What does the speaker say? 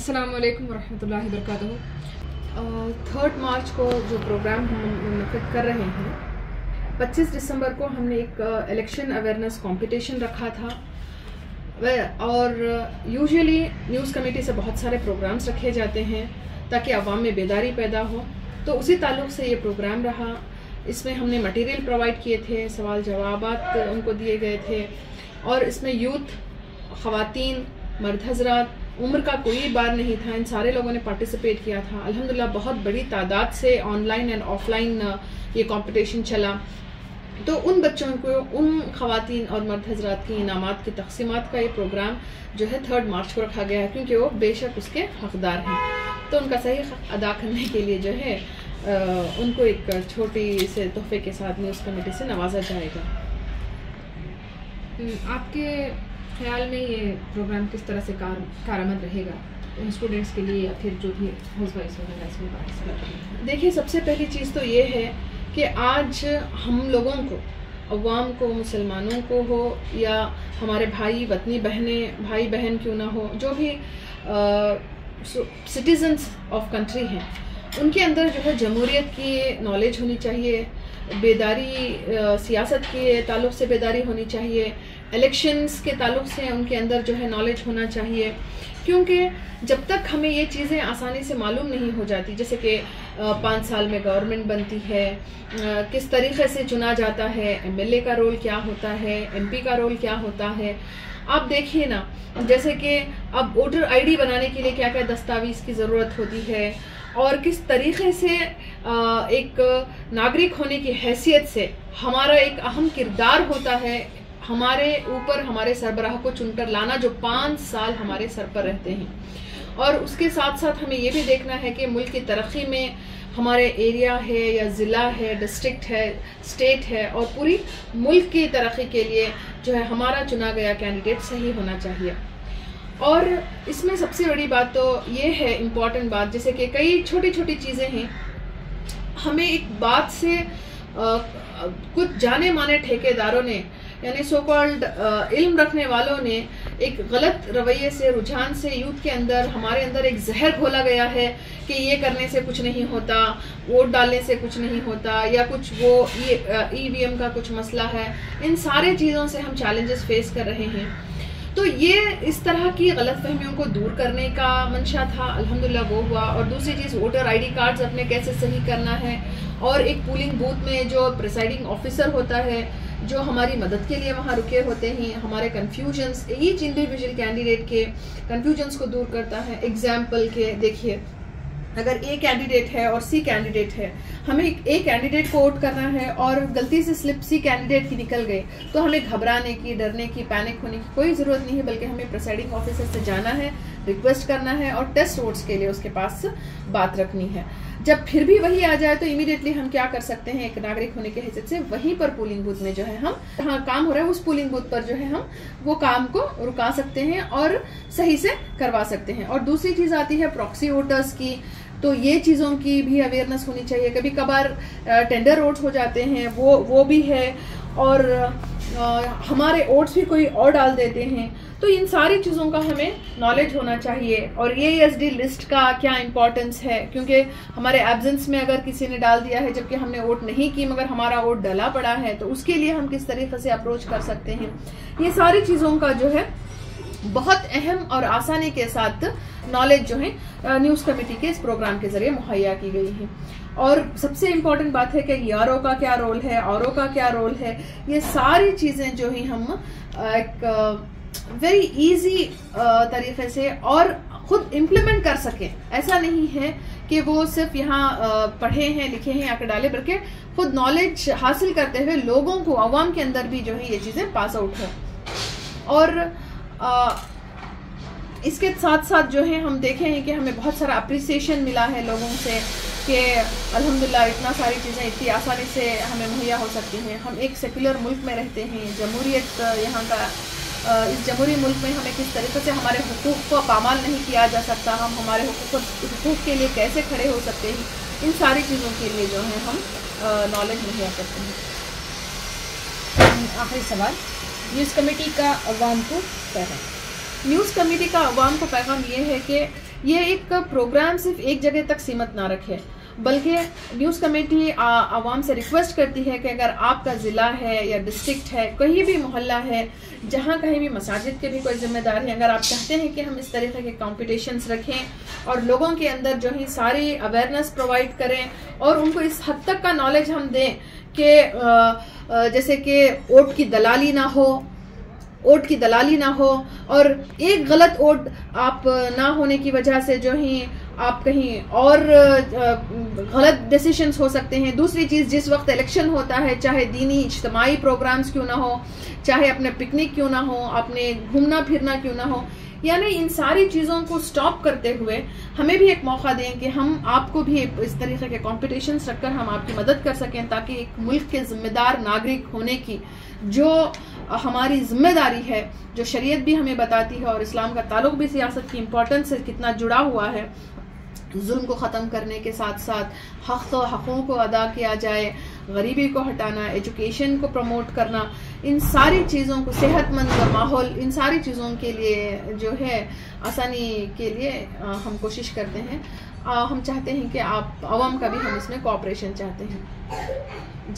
अस्सलाम वालेकुम वरहमतुल्लाहि वबरकातुहू। 3 मार्च को जो प्रोग्राम हम मुनक़िद कर रहे हैं, 25 दिसंबर को हमने एक इलेक्शन अवेयरनेस कंपटीशन रखा था और यूजुअली न्यूज़ कमेटी से बहुत सारे प्रोग्राम्स रखे जाते हैं ताकि आवाम में बेदारी पैदा हो। तो उसी ताल्लुक़ से ये प्रोग्राम रहा। इसमें हमने मटेरियल प्रोवाइड किए थे, सवाल जवाबात उनको दिए गए थे और इसमें यूथ, ख़वातीन, मर्द हज़रात, उम्र का कोई बार नहीं था। इन सारे लोगों ने पार्टिसिपेट किया था। अल्हम्दुलिल्लाह बहुत बड़ी तादाद से ऑनलाइन एंड ऑफलाइन ये कंपटीशन चला। तो उन बच्चों को, उन ख़वातीन और मर्द हज़रात की इनामात की तक़सीमात का ये प्रोग्राम जो है 3 मार्च को रखा गया है, क्योंकि वो बेशक उसके हक़दार हैं। तो उनका सही हक़ अदा करने के लिए जो है उनको एक छोटी से तोहफे के साथ न्यूज़ कमेटी से नवाजा जाएगा। आपके ख्याल में ये प्रोग्राम किस तरह से कारआमद रहेगा स्टूडेंट्स के लिए या फिर जो भी हाउसवाइफ वगैरह इसमें पार्टिसिपेट करेंगे? देखिए, सबसे पहली चीज़ तो ये है कि आज हम लोगों को, अवाम को, मुसलमानों को हो या हमारे भाई वतनी बहनें, भाई बहन क्यों ना हो, जो भी सिटीजन्स ऑफ कंट्री हैं, उनके अंदर जो है जमहूरियत की नॉलेज होनी चाहिए, बेदारी, सियासत के ताल्लुक़ से बेदारी होनी चाहिए, इलेक्शंस के ताल्लुक़ से उनके अंदर जो है नॉलेज होना चाहिए। क्योंकि जब तक हमें ये चीज़ें आसानी से मालूम नहीं हो जाती, जैसे कि 5 साल में गवर्नमेंट बनती है, किस तरीक़े से चुना जाता है, MLA का रोल क्या होता है, MP का रोल क्या होता है। आप देखिए ना, जैसे कि अब वोटर ID बनाने के लिए क्या क्या दस्तावेज़ की ज़रूरत होती है और किस तरीक़े से एक नागरिक होने की हैसियत से हमारा एक अहम किरदार होता है हमारे ऊपर हमारे सरबराह को चुनकर लाना, जो 5 साल हमारे सर पर रहते हैं। और उसके साथ साथ हमें ये भी देखना है कि मुल्क की तरक्की में हमारे एरिया है या ज़िला है, डिस्ट्रिक्ट है, स्टेट है और पूरी मुल्क की तरक्की के लिए जो है हमारा चुना गया कैंडिडेट सही होना चाहिए। और इसमें सबसे बड़ी बात तो ये है, इम्पॉर्टेंट बात, जैसे कि कई छोटी छोटी चीज़ें हैं, हमें एक बात से कुछ जाने माने ठेकेदारों ने, यानी सो कॉल्ड इल्म रखने वालों ने एक गलत रवैये से, रुझान से यूथ के अंदर, हमारे अंदर एक जहर घोला गया है कि ये करने से कुछ नहीं होता, वोट डालने से कुछ नहीं होता, या कुछ वो EVM का कुछ मसला है। इन सारे चीज़ों से हम चैलेंजेस फेस कर रहे हैं। तो ये इस तरह की गलतफहमियों को दूर करने का मंशा था, अल्हम्दुलिल्लाह वो हुआ। और दूसरी चीज़, वोटर ID कार्ड्स अपने कैसे सही करना है, और एक पोलिंग बूथ में जो प्रिसाइडिंग ऑफिसर होता है, जो हमारी मदद के लिए वहाँ रुके होते हैं, हमारे कन्फ्यूजन्स, ईच इंडिविजुअल कैंडिडेट के कन्फ्यूजन्स को दूर करता है। एग्जाम्पल के देखिए, अगर A कैंडिडेट है और C कैंडिडेट है, हमें A कैंडिडेट को वोट करना है और गलती से स्लिप C कैंडिडेट की निकल गई, तो हमें घबराने की, डरने की, पैनिक होने की कोई ज़रूरत नहीं है, बल्कि हमें प्रिसाइडिंग ऑफिसर से जाना है, रिक्वेस्ट करना है और टेस्ट वोट्स के लिए उसके पास बात रखनी है। जब फिर भी वही आ जाए तो इमीडिएटली हम क्या कर सकते हैं, एक नागरिक होने की हैसियत से वहीं पर पोलिंग बूथ में जो है हम, जहाँ काम हो रहा है उस पोलिंग बूथ पर जो है हम वो काम को रुका सकते हैं और सही से करवा सकते हैं। और दूसरी चीज़ आती है प्रॉक्सी वोटर्स की, तो ये चीज़ों की भी अवेयरनेस होनी चाहिए। कभी कभार टेंडर वोट्स हो जाते हैं, वो भी है, और हमारे वोट्स भी कोई और डाल देते हैं। तो इन सारी चीज़ों का हमें नॉलेज होना चाहिए। और ये ESD लिस्ट का क्या इंपॉर्टेंस है, क्योंकि हमारे एब्सेंस में अगर किसी ने डाल दिया है जबकि हमने वोट नहीं की, मगर हमारा वोट डला पड़ा है, तो उसके लिए हम किस तरीके से अप्रोच कर सकते हैं। ये सारी चीज़ों का जो है बहुत अहम और आसानी के साथ नॉलेज जो है न्यूज़ कमेटी के इस प्रोग्राम के जरिए मुहैया की गई है। और सबसे इम्पोर्टेंट बात है कि यारों का क्या रोल है, औरों का क्या रोल है, ये सारी चीज़ें जो ही हम एक वेरी इजी तरीके से और खुद इम्प्लीमेंट कर सकें। ऐसा नहीं है कि वो सिर्फ यहाँ पढ़े हैं, लिखे हैं, आकर डाले, बल्कि खुद नॉलेज हासिल करते हुए लोगों को, अवाम के अंदर भी जो है ये चीज़ें पास आउट हो। और इसके साथ साथ जो है हम देखे हैं कि हमें बहुत सारा अप्रिसिएशन मिला है लोगों से कि अल्हम्दुलिल्लाह इतना सारी चीज़ें इतनी आसानी से हमें मुहैया हो सकती हैं। हम एक सेकुलर मुल्क में रहते हैं, जमहूरियत यहाँ का, इस जमहूरी मुल्क में हमें किस तरीके से हमारे हुकूक़ को पामाल नहीं किया जा सकता, हम हमारे हुकूक़ के लिए कैसे खड़े हो सकते हैं, इन सारी चीज़ों के लिए जो है हम नॉलेज मुहैया करते हैं। आखिरी सवाल, न्यूज़ कमेटी का अवाम को पैगाम? न्यूज़ कमेटी का अवाम को पैगाम ये है कि ये एक प्रोग्राम सिर्फ एक जगह तक सीमित ना रखे, बल्कि न्यूज़ कमेटी आवाम से रिक्वेस्ट करती है कि अगर आपका ज़िला है या डिस्ट्रिक्ट है, कहीं भी मोहल्ला है जहाँ कहीं भी मसाजिद के भी कोई जिम्मेदार है, अगर आप चाहते हैं कि हम इस तरीके के कॉम्पिटिशन्स रखें और लोगों के अंदर जो है सारी अवेयरनेस प्रोवाइड करें और उनको इस हद तक का नॉलेज हम दें कि जैसे कि वोट की दलाली ना हो और एक गलत वोट आप ना होने की वजह से जो ही आप कहीं और गलत डिसीजंस हो सकते हैं। दूसरी चीज़, जिस वक्त इलेक्शन होता है, चाहे दीनी इज्तिमाई प्रोग्राम्स क्यों ना हो, चाहे अपने पिकनिक क्यों ना हो, अपने घूमना फिरना क्यों ना हो, यानी इन सारी चीज़ों को स्टॉप करते हुए हमें भी एक मौका दें कि हम आपको भी इस तरीके के कॉम्पिटिशन्स रखकर हम आपकी मदद कर सकें, ताकि एक मुल्क के जिम्मेदार नागरिक होने की जो हमारी जिम्मेदारी है, जो शरीयत भी हमें बताती है और इस्लाम का ताल्लुक भी सियासत की इम्पोर्टेंस से कितना जुड़ा हुआ है, जुल्म को ख़त्म करने के साथ साथ हक़ों को अदा किया जाए, गरीबी को हटाना, एजुकेशन को प्रमोट करना, इन सारी चीज़ों को, सेहतमंद माहौल, इन सारी चीज़ों के लिए जो है आसानी के लिए हम कोशिश करते हैं। हम चाहते हैं कि आप आवाम का भी हम इसमें कोऑपरेशन चाहते हैं।